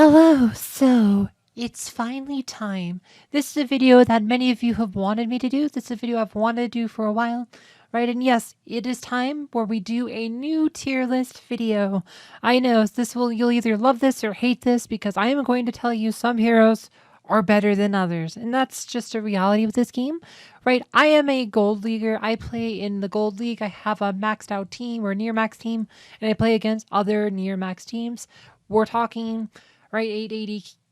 Hello, so it's finally time. This is a video that many of you have wanted me to do. This is a video I've wanted to do for a while, right? And yes, it is time where we do a new tier list video. I know you'll either love this or hate this because I am going to tell you some heroes are better than others. And that's just a reality of this game, right? I am a gold leaguer. I play in the gold league. I have a maxed out team or near max team, and I play against other near max teams. We're talking right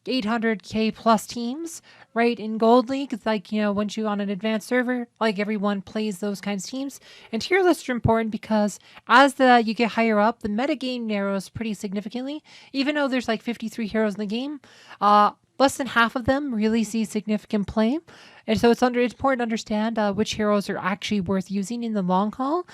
800k plus teams, right? In gold league, it's like, once you're on an advanced server, like everyone plays those kinds of teams. And tier lists are important because as you get higher up, the meta game narrows pretty significantly. Even though there's like 53 heroes in the game, less than half of them really see significant play. And so it's important to understand which heroes are actually worth using in the long haul.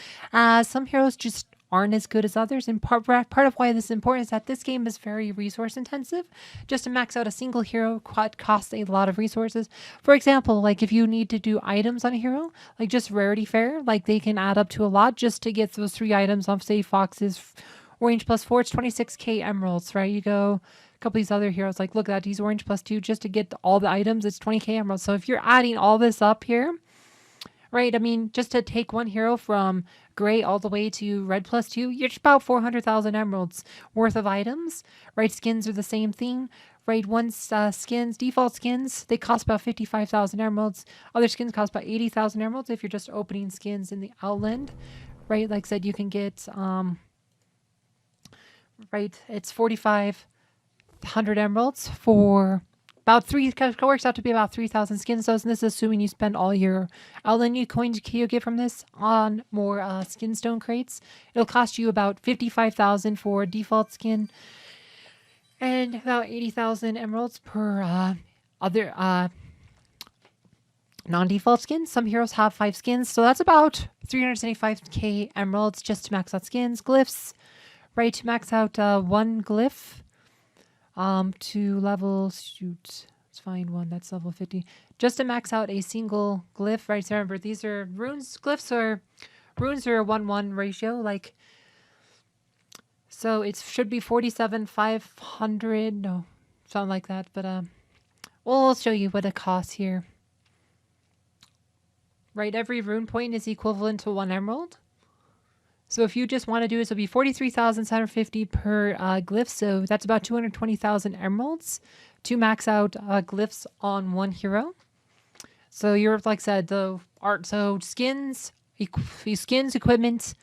Some heroes just aren't as good as others, and part of why this is important is that this game is very resource intensive. Just to max out a single hero costs a lot of resources. For example, like if you need to do items on a hero, like just rarity fair, like they can add up to a lot just to get those 3 items on, say, Fox's orange +4, it's 26k emeralds, right? You go a couple of these other heroes, like look at that, he's orange +2 just to get all the items, it's 20k emeralds. So if you're adding all this up here, right? I mean, just to take one hero from gray all the way to red +2, you're just about 400,000 emeralds worth of items, right? Skins are the same thing, right? Once default skins, they cost about 55,000 emeralds. Other skins cost about 80,000 emeralds if you're just opening skins in the Outland, right? Like I said, you can get, right, it's 4,500 emeralds for about works out to be about 3,000 skins. So, and this is assuming you spend all your Outland coins you get from this on more skinstone crates. It'll cost you about 55,000 for default skin, and about 80,000 emeralds per other non-default skins. Some heroes have 5 skins, so that's about 375k emeralds just to max out skins. Glyphs, right? To max out one glyph. To level, let's find one that's level 50. Just to max out a single glyph, right? So remember, these are runes. Runes are a 1-1 ratio, like, so it should be 47,500, no, something like that. But we'll show you what it costs here. Right, every rune point is equivalent to 1 emerald. So if you just want to do it, it'll be 43,750 per glyph. So that's about 220,000 emeralds to max out glyphs on one hero. So you're, like I said, the art. So skins, equipment,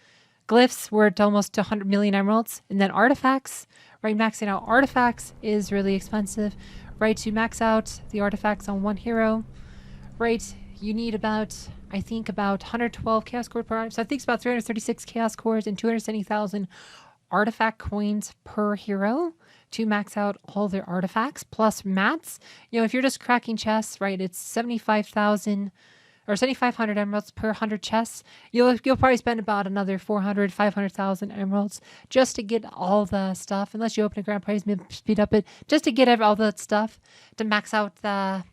glyphs were at almost 100 million emeralds. And then artifacts, right? Maxing out artifacts is really expensive, right? To max out the artifacts on one hero, right? You need about, I think, about 112 chaos core per artifact. So I think it's about 336 chaos cores and 270,000 artifact coins per hero to max out all their artifacts plus mats. If you're just cracking chests, right, it's 75,000 or 7,500 emeralds per 100 chests. You'll probably spend about another 400, 500,000 emeralds just to get all the stuff, unless you open a grand prize, maybe speed up it, just to get all that stuff to max out that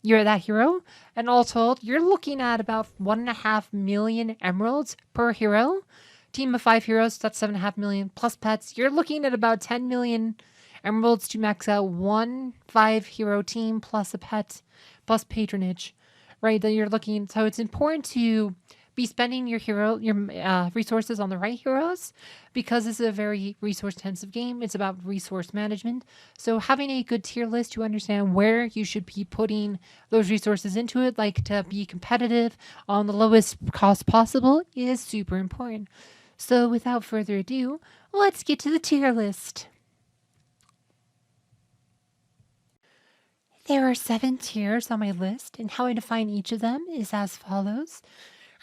hero. And all told, you're looking at about 1.5 million emeralds per hero. Team of 5 heroes, that's 7.5 million plus pets. You're looking at about 10 million emeralds to max out one 5-hero team plus a pet plus patronage, right? Then you're looking, so it's important to be spending your resources on the right heroes because this is a very resource intensive game. It's about resource management. So having a good tier list to understand where you should be putting those resources into it, like to be competitive on the lowest cost possible, is super important. So without further ado, let's get to the tier list. There are 7 tiers on my list, and how I define each of them is as follows.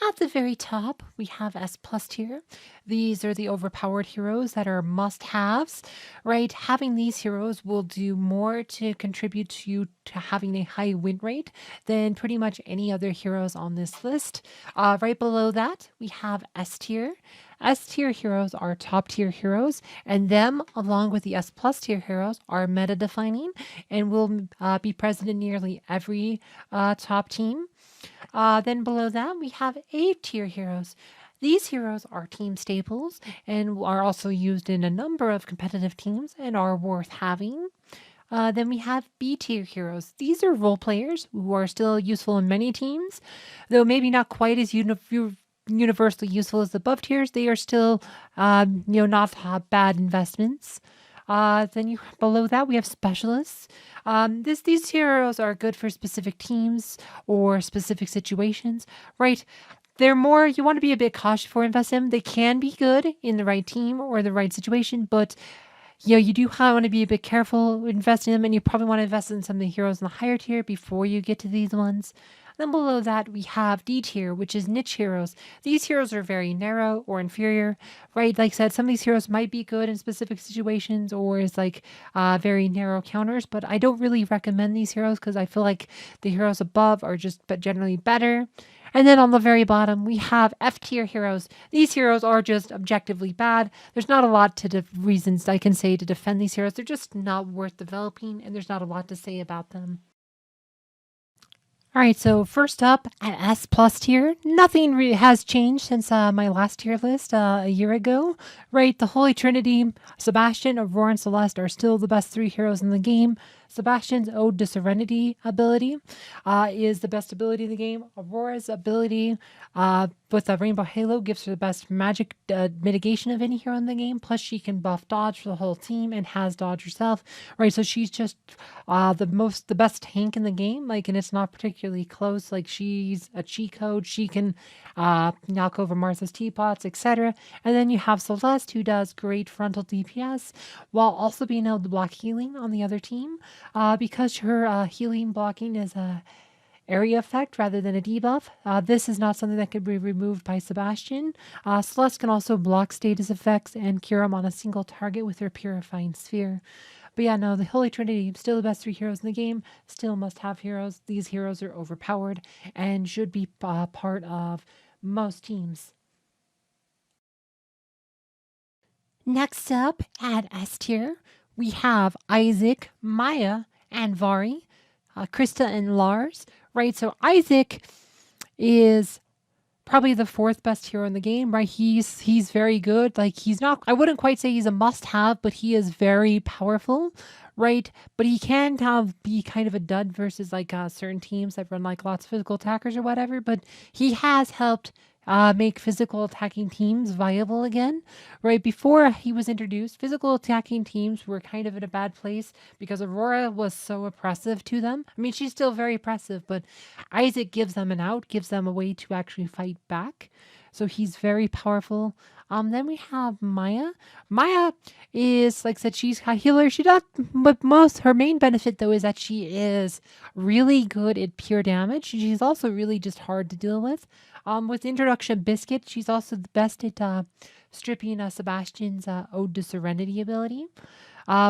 At the very top, we have S+ tier. These are the overpowered heroes that are must-haves, right? Having these heroes will do more to contribute to you to having a high win rate than pretty much any other heroes on this list. Right below that, we have S tier. S tier heroes are top tier heroes, and them, along with the S+ tier heroes, are meta defining and will be present in nearly every top team. Then below that, we have A tier heroes. These heroes are team staples and are also used in a number of competitive teams and are worth having. Then we have B tier heroes. These are role players who are still useful in many teams, though maybe not quite as universally useful as the above tiers. They are still, not bad investments. Below that we have specialists. These heroes are good for specific teams or specific situations, right? They're more, you want to be a bit cautious before investing in them. They can be good in the right team or the right situation, but you do want to be a bit careful investing in them, and you probably want to invest in some of the heroes in the higher tier before you get to these ones. Then below that, we have D tier, which is niche heroes. These heroes are very narrow or inferior, right? Like I said, some of these heroes might be good in specific situations or as very narrow counters, but I don't really recommend these heroes because I feel like the heroes above are just generally better. And then on the very bottom, we have F tier heroes. These heroes are just objectively bad. There's not a lot to reasons I can say to defend these heroes. They're just not worth developing, and there's not a lot to say about them. All right, so first up at S plus tier, nothing has changed since my last tier list a year ago, right? The Holy Trinity, Sebastian, Aurora, and Celeste are still the best 3 heroes in the game. Sebastian's Ode to Serenity ability is the best ability in the game. Aurora's ability with the Rainbow Halo gives her the best magic mitigation of any hero in the game. Plus, she can buff dodge for the whole team and has dodge herself, right? So she's just the best tank in the game, and it's not particularly close. Like, she's a cheat code. She can knock over Martha's teapots, etc. And then you have Celeste, who does great frontal DPS while also being able to block healing on the other team. Because her healing blocking is a area effect rather than a debuff. This is not something that could be removed by Sebastian. Celeste can also block status effects and cure them on a single target with her Purifying Sphere. But yeah, no, the Holy Trinity, still the best 3 heroes in the game, still must have heroes. These heroes are overpowered and should be part of most teams. Next up at S tier, we have Isaac, Maya, and Vari, Krista, and Lars, right? So Isaac is probably the 4th best hero in the game, right? He's very good. He's not, I wouldn't quite say he's a must-have, but he is very powerful, right? But he can be kind of a dud versus certain teams that run lots of physical attackers or whatever. But he has helped make physical attacking teams viable again, right? Before he was introduced, physical attacking teams were kind of in a bad place because Aurora was so oppressive to them. I mean, she's still very oppressive, but Isaac gives them an out, gives them a way to actually fight back. So he's very powerful. Then we have Maya. Maya is, like I said, she's a healer. She does, but her main benefit though is that she is really good at pure damage. She's also really just hard to deal with. With Introduction Biscuit, she's also the best at stripping Sebastian's Ode to Serenity ability.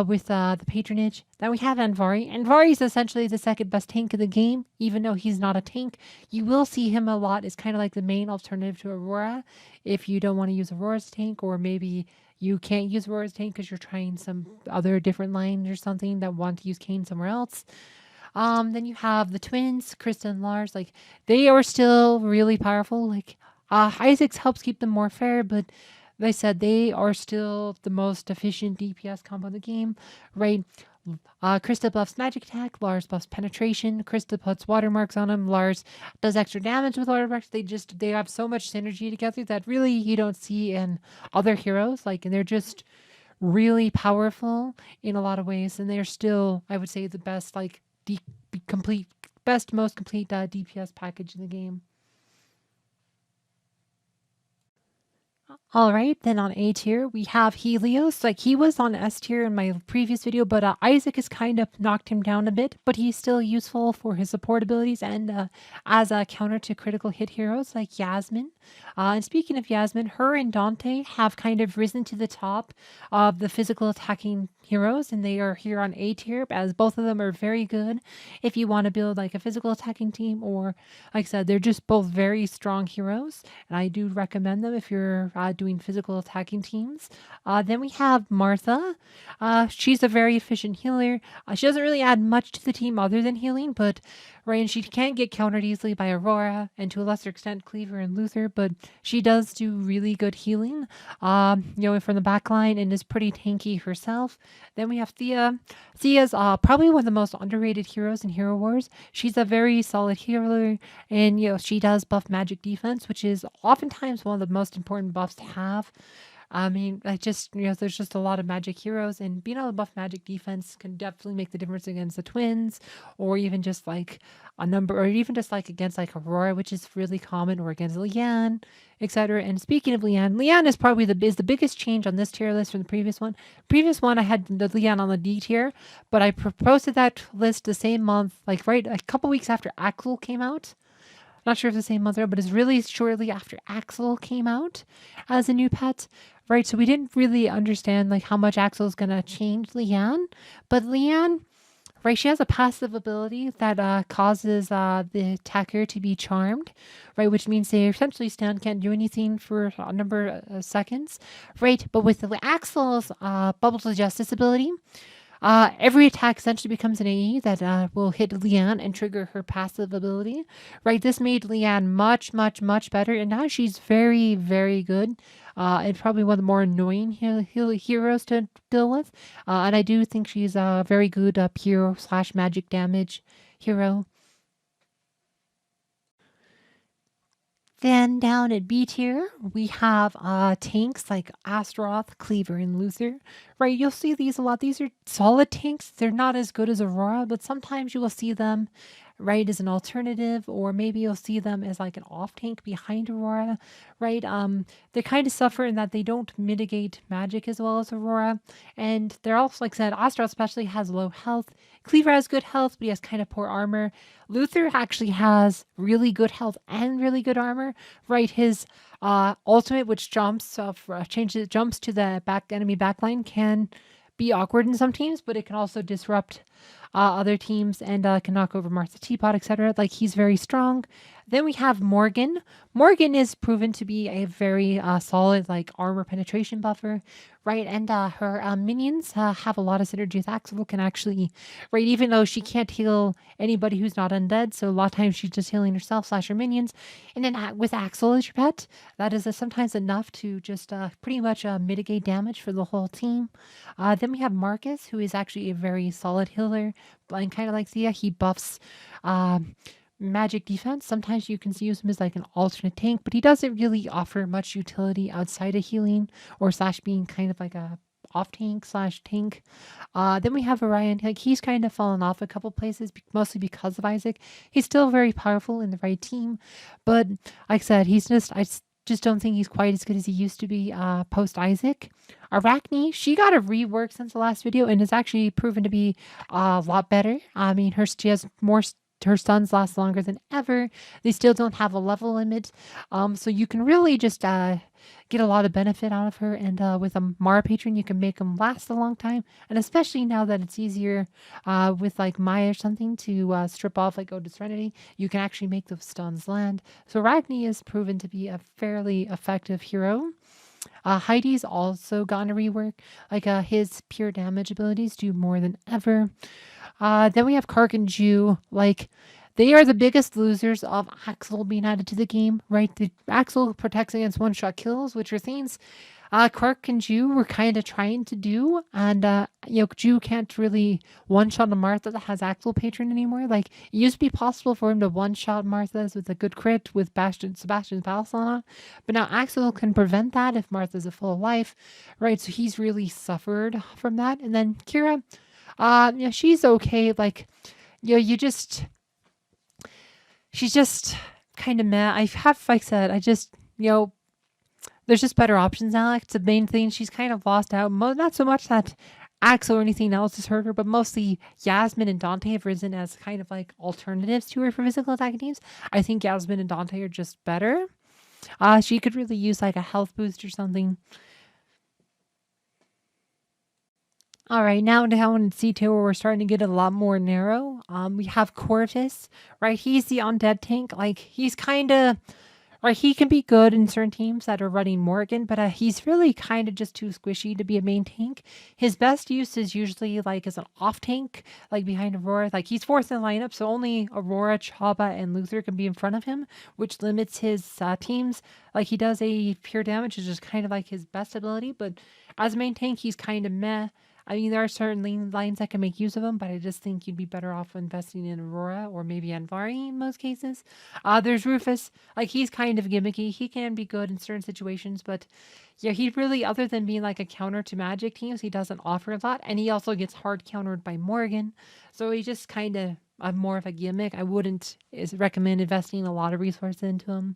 With the patronage. Then we have Anvari. Anvari is essentially the 2nd best tank in the game, even though he's not a tank. You will see him a lot as kind of like the main alternative to Aurora if you don't want to use Aurora's tank, or maybe you can't use Aurora's tank because you're trying some other different lines or something that want to use Kayn somewhere else. Then you have the twins, Krista and Lars. They are still really powerful. Isaac helps keep them more fair, but they said they are still the most efficient DPS combo in the game, right? Krista buffs magic attack, Lars buffs penetration. Krista puts watermarks on him, Lars does extra damage with watermarks. They have so much synergy together that really you don't see in other heroes. And they're just really powerful in a lot of ways, and they're still, I would say, the best most complete DPS package in the game. All right, then on A tier, we have Helios. He was on S tier in my previous video, but Isaac has kind of knocked him down a bit, but he's still useful for his support abilities and as a counter to critical hit heroes like Yasmin. And speaking of Yasmin, her and Dante have kind of risen to the top of the physical attacking heroes, and they are here on A tier, as both of them are very good if you want to build a physical attacking team, or like I said, they're just both very strong heroes, and I do recommend them if you're doing physical attacking teams. Then we have Martha. She's a very efficient healer. She doesn't really add much to the team other than healing, but right? And she can't get countered easily by Aurora and to a lesser extent Cleaver and Luther, but she does do really good healing, from the back line and is pretty tanky herself. Then we have Thea. Thea's probably one of the most underrated heroes in Hero Wars. She's a very solid healer, and she does buff magic defense, which is oftentimes one of the most important buffs to have. I mean, I just, there's just a lot of magic heroes, and being able to buff magic defense can definitely make the difference against the twins, or even just like a number, or even just like against like Aurora, which is really common, or against Leanne, etc. And speaking of Leanne, Leanne is probably the biggest change on this tier list from the previous one. Previous one, I had the Leanne on the D tier, but I posted that list the same month, like right a couple weeks after Axel came out. Not sure if the same month or, but it's really shortly after Axel came out as a new pet, right? So we didn't really understand like how much Axel is gonna change Leanne, but Leanne, right? She has a passive ability that causes the attacker to be charmed, right? Which means they essentially can't do anything for a number of seconds, right? But with Axel's Bubble to Justice ability, every attack essentially becomes an AE that will hit Leanne and trigger her passive ability, right? This made Leanne much, much, much better, and now she's very, very good. And probably one of the more annoying heroes to deal with. And I do think she's a very good hero / magic damage hero. Then down at B tier, we have tanks like Astaroth, Cleaver, and Luther. Right, you'll see these a lot. These are solid tanks. They're not as good as Aurora, but sometimes you will see them, right, as an alternative, or maybe you'll see them as like an off tank behind Aurora, right? They kind of suffer in that they don't mitigate magic as well as Aurora, and they're also, like I said, Astaroth especially has low health. Cleaver has good health, but he has kind of poor armor. Luther actually has really good health and really good armor, right? His ultimate, which jumps to the enemy backline, can be awkward in some teams, but it can also disrupt other teams and can knock over Martha Teapot, etc. Like, he's very strong. Then we have Morgan. Morgan is proven to be a very solid like armor penetration buffer, right? And her minions have a lot of synergy with Axel. Can actually, right, even though she can't heal anybody who's not undead, so a lot of times she's just healing herself / her minions. And then with Axel as your pet, that is sometimes enough to just pretty much mitigate damage for the whole team. Then we have Marcus, who is actually a very solid healer, and kind of like Thea, he buffs magic defense. Sometimes you can use him as like an alternate tank, but he doesn't really offer much utility outside of healing or / being kind of like a off tank / tank. Then we have Orion. Like, he's kind of fallen off a couple places, mostly because of Isaac. He's still very powerful in the right team, but like I said, I just don't think he's quite as good as he used to be post Isaac. Arachne, she got a rework since the last video and has actually proven to be a lot better. I mean, she has more. Her stuns last longer than ever. They still don't have a level limit, so you can really just get a lot of benefit out of her. And with a Mara patron, you can make them last a long time. And especially now that it's easier with like Maya or something to strip off like Ode to Serenity, you can actually make those stuns land. So Ragni is proven to be a fairly effective hero. Heidi's also gotten a rework. Like his pure damage abilities do more than ever. Then we have Kark and Ju. Like, they are the biggest losers of Axel being added to the game, right? Axel protects against one-shot kills, which are things Kark and Ju were kind of trying to do. And, Ju can't really one-shot a Martha that has Axel patron anymore. Like, it used to be possible for him to one-shot Marthas with a good crit with Sebastian's Palisson on. But now Axel can prevent that if Martha's a full life, right? So he's really suffered from that. And then Kira, she's okay. Like, she's just kind of meh. Like I said, there's just better options now. Like, it's the main thing. She's kind of lost out. Not so much that Axel or anything else has hurt her, but mostly Yasmin and Dante have risen as kind of like alternatives to her for physical attacking teams. I think Yasmin and Dante are just better. She could really use like a health boost or something. All right, now down in C2 where we're starting to get a lot more narrow. We have Corvus, right? He's the undead tank. Like, he's kind of, Or he can be good in certain teams that are running Morgan, but he's really kind of just too squishy to be a main tank. His best use is usually like as an off tank, like behind Aurora. Like he's fourth in the lineup, so only Aurora, Chaba, and Luther can be in front of him, which limits his teams. Like he does a pure damage, which is just kind of like his best ability, but as a main tank, he's kind of meh. I mean, there are certain lines that can make use of him, but I just think you'd be better off investing in Aurora or maybe Anvari in most cases. There's Rufus. Like, he's kind of gimmicky. He can be good in certain situations, but yeah, he really, other than being like a counter to magic teams, he doesn't offer a lot. And he also gets hard countered by Morgan. So he just kind of more of a gimmick. I wouldn't recommend investing a lot of resources into him.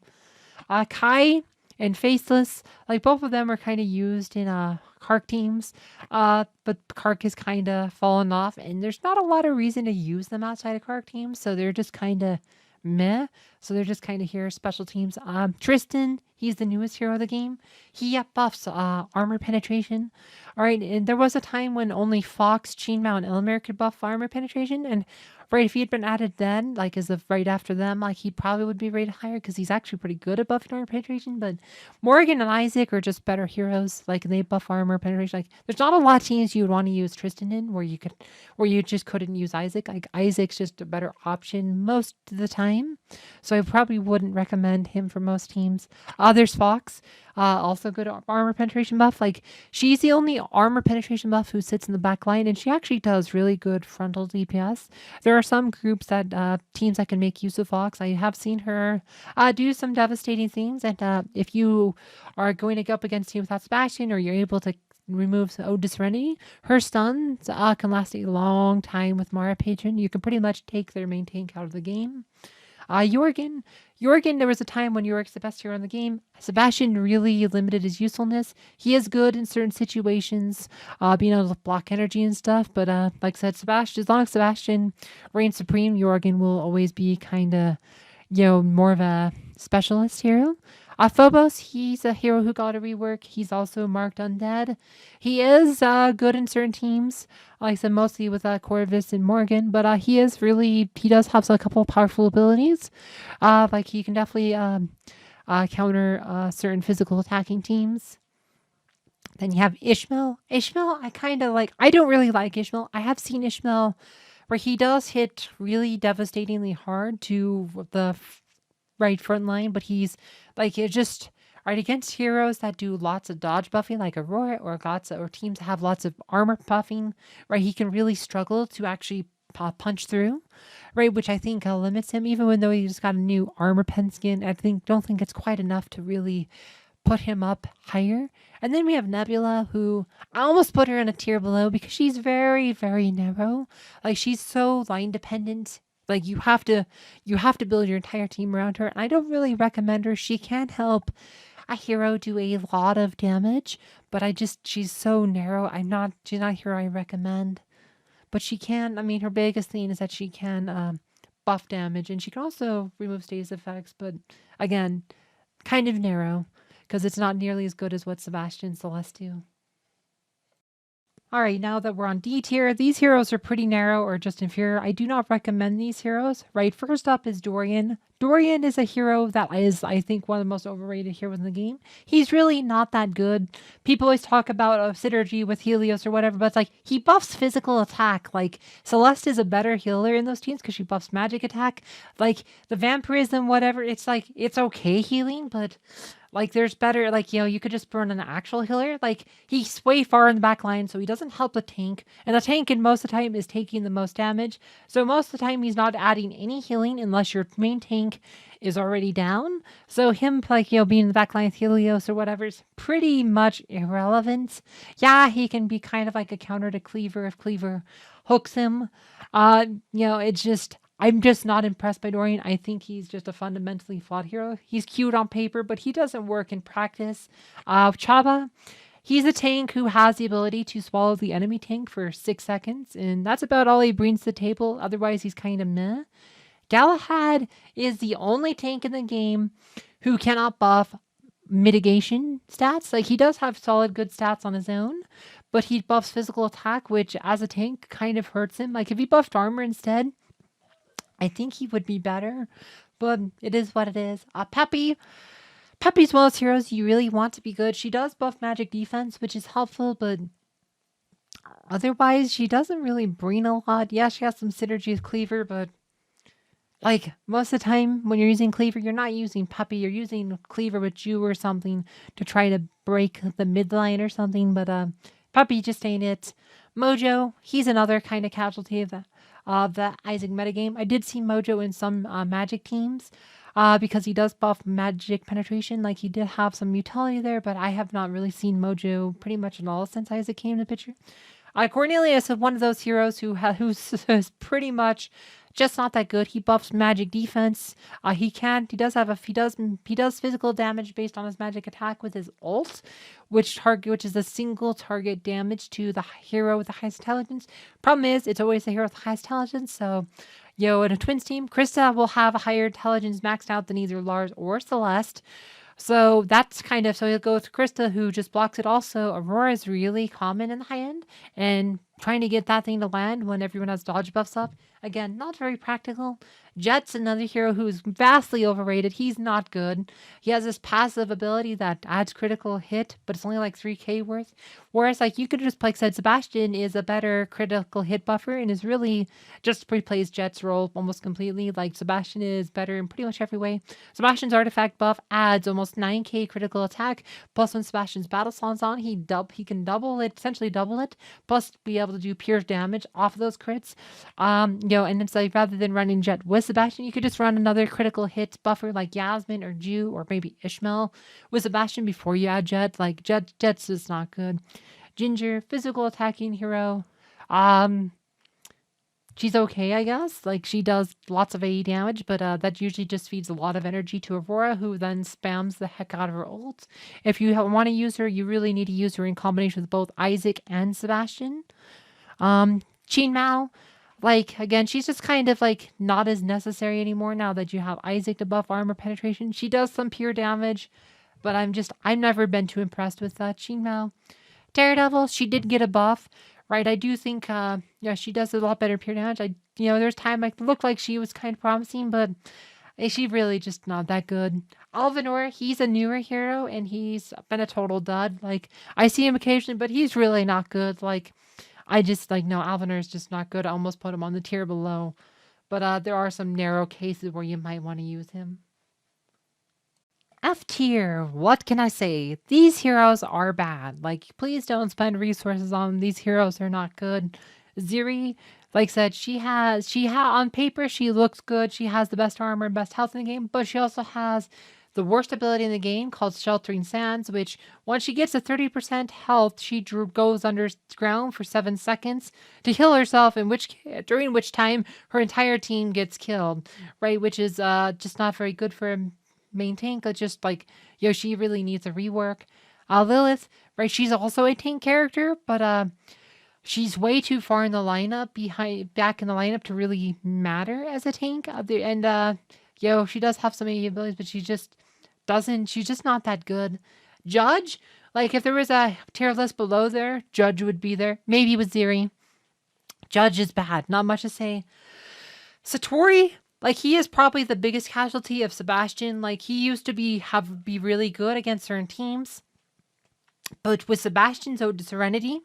Kai and Faceless, like both of them are kind of used in Kark teams, but Kark has kind of fallen off, and there's not a lot of reason to use them outside of Kark teams, so they're just kind of meh. So they're just kind of here special teams. Tristan, he's the newest hero of the game. He buffs armor penetration. All right, and there was a time when only Fox, Chainmail, and Elmer could buff armor penetration, and right, if he had been added then, like as of right after them, like he probably would be rated higher because he's actually pretty good at buffing armor penetration. But Morgan and Isaac are just better heroes. Like they buff armor penetration. Like there's not a lot of teams you would want to use Tristan in where you just couldn't use Isaac. Like Isaac's just a better option most of the time. So I probably wouldn't recommend him for most teams. There's Fox. Also good armor penetration buff. Like she's the only armor penetration buff who sits in the back line, and she actually does really good frontal DPS. There are some groups that teams that can make use of Fox. I have seen her do some devastating things, and if you are going to go up against teams without Sebastian, or you're able to remove Ode to Serenity, her stuns can last a long time with Mara Patron. You can pretty much take their main tank out of the game. Jorgen, there was a time when Jorg's the best hero in the game. Sebastian really limited his usefulness. He is good in certain situations, being able to block energy and stuff. But like I said, Sebastian, as long as Sebastian reigns supreme, Jorgen will always be kind of, more of a specialist hero. Phobos, he's a hero who got a rework. He's also marked undead. He is good in certain teams, like I said, mostly with Corvus and Morgan, but he does have a couple of powerful abilities. Like he can definitely counter certain physical attacking teams. Then you have Ishmael. Ishmael, I don't really like Ishmael. I have seen Ishmael where he does hit really devastatingly hard to the right front line, but he's like it just right against heroes that do lots of dodge buffing like Aurora or teams that have lots of armor buffing, right? He can really struggle to actually punch through, right? Which I think limits him, even though he just got a new armor pen skin. Don't think it's quite enough to really put him up higher. And then we have Nebula, who I almost put her in a tier below because she's very, very narrow. Like she's so line dependent. Like you have to build your entire team around her. And I don't really recommend her. She can help a hero do a lot of damage, but she's so narrow. She's not a hero I recommend. But she can, her biggest thing is that she can buff damage, and she can also remove status effects, but again, kind of narrow, because it's not nearly as good as what Sebastian and Celeste do. Alright, now that we're on D tier, these heroes are pretty narrow or just inferior. I do not recommend these heroes. Right, first up is Dorian. Dorian is a hero that is, I think, one of the most overrated heroes in the game. He's really not that good. People always talk about a synergy with Helios or whatever, but it's like, he buffs physical attack. Like, Celeste is a better healer in those teams because she buffs magic attack. Like, the vampirism, whatever, it's like, it's okay healing, but like, there's better, like, you could just burn an actual healer. Like, he's way far in the back line, so he doesn't help the tank. And the tank, in most of the time, is taking the most damage. So most of the time, he's not adding any healing unless your main tank is already down. So him, like, being in the back line with Helios or whatever is pretty much irrelevant. Yeah, he can be kind of like a counter to Cleaver if Cleaver hooks him. It's just, I'm just not impressed by Dorian. I think he's just a fundamentally flawed hero. He's cute on paper, but he doesn't work in practice. Chaba, he's a tank who has the ability to swallow the enemy tank for 6 seconds, and that's about all he brings to the table. Otherwise, he's kind of meh. Galahad is the only tank in the game who cannot buff mitigation stats. Like, he does have solid good stats on his own, but he buffs physical attack, which as a tank kind of hurts him. Like, if he buffed armor instead, I think he would be better. but it is what it is. Peppy. Peppy's one of those heroes you really want to be good. She does buff magic defense, which is helpful, but otherwise, she doesn't really bring a lot. Yeah, she has some synergy with Cleaver, but like most of the time when you're using Cleaver, you're not using Peppy. You're using Cleaver with Jew or something to try to break the midline or something. But Peppy just ain't it. Mojo, he's another kind of casualty of the Isaac metagame. I did see Mojo in some Magic teams. Because he does buff magic penetration, like he did have some utility there, but I have not really seen Mojo pretty much at all since Isaac came to the picture. Cornelius is one of those heroes who's pretty much just not that good. He buffs magic defense. He does physical damage based on his magic attack with his ult, which is a single target damage to the hero with the highest intelligence. Problem is, it's always the hero with the highest intelligence. So, in a twins team, Krista will have a higher intelligence maxed out than either Lars or Celeste. So that's so he'll go with Krista, who just blocks it also. Aurora is really common in the high end, and trying to get that thing to land when everyone has dodge buffs up. Again, not very practical. Jet's another hero who's vastly overrated. He's not good. He has this passive ability that adds critical hit, but it's only like 3k worth. Whereas you could just like said, Sebastian is a better critical hit buffer and is really just replays Jet's role almost completely. Like Sebastian is better in pretty much every way. Sebastian's artifact buff adds almost 9k critical attack. Plus when Sebastian's battle song's on, he can essentially double it. Plus be able to do pure damage off of those crits. And it's like rather than running Jet with Sebastian, you could just run another critical hit buffer like Yasmin or Jew or maybe Ishmael with Sebastian before you add Jet. Like Jet's just not good. Ginger, physical attacking hero. She's okay, I guess. Like she does lots of AE damage, but that usually just feeds a lot of energy to Aurora, who then spams the heck out of her ult. If you want to use her, you really need to use her in combination with both Isaac and Sebastian. Qin Mao. Again, she's just not as necessary anymore now that you have Isaac to buff armor penetration. She does some pure damage, but I've never been too impressed with Qin Mao. Daredevil, she did get a buff, right? I do think, she does a lot better pure damage. There's time it looked like she was kind of promising, but she really just not that good. Alvanor, he's a newer hero, and he's been a total dud. I see him occasionally, but he's really not good. No, Alvanor is just not good. I almost put him on the tier below. But there are some narrow cases where you might want to use him. F tier, what can I say? These heroes are bad. Please don't spend resources on them. These heroes are not good. Ziri, like I said, she on paper, she looks good. She has the best armor and best health in the game, but she also has the worst ability in the game called Sheltering Sands, which once she gets to 30% health, she goes underground for 7 seconds to heal herself, during which time her entire team gets killed, right? Which is just not very good for a main tank. It's just she really needs a rework. Lilith, right? She's also a tank character, but she's way too far in the lineup, back in the lineup to really matter as a tank. She does have some AE abilities, but she's just not that good. Judge, if there was a tier list below there, Judge would be there. Maybe with Ziri. Judge is bad. Not much to say. Satori, he is probably the biggest casualty of Sebastian. He used to be really good against certain teams. But with Sebastian's Ode to Serenity,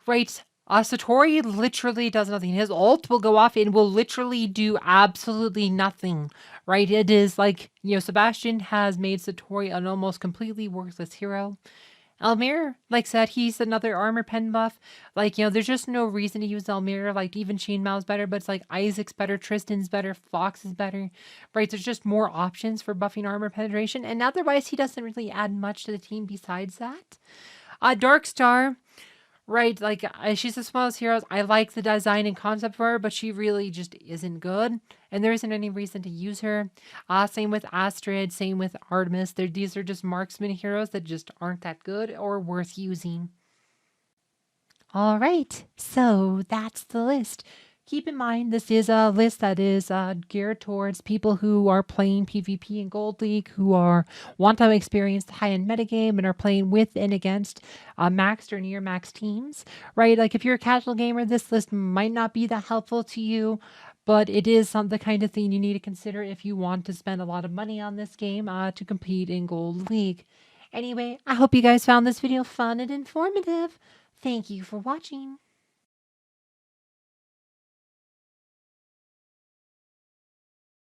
right, Satori literally does nothing. His ult will go off and will literally do absolutely nothing, right? It is Sebastian has made Satori an almost completely worthless hero. Elmir, said, he's another armor pen buff. There's just no reason to use Elmir. Even Qin Mao's better, but it's Isaac's better, Tristan's better, Fox is better, right? There's just more options for buffing armor penetration, and otherwise he doesn't really add much to the team besides that. Darkstar, right, she's the smallest heroes. I like the design and concept for her, but she really just isn't good, and there isn't any reason to use her. Same with Astrid, same with Artemis. These are just marksman heroes that just aren't that good or worth using. All right, so that's the list. Keep in mind, this is a list that is geared towards people who are playing PvP in Gold League, who want to experience the high-end metagame and are playing with and against maxed or near-max teams, right? If you're a casual gamer, this list might not be that helpful to you, but it is the kind of thing you need to consider if you want to spend a lot of money on this game to compete in Gold League. Anyway, I hope you guys found this video fun and informative. Thank you for watching.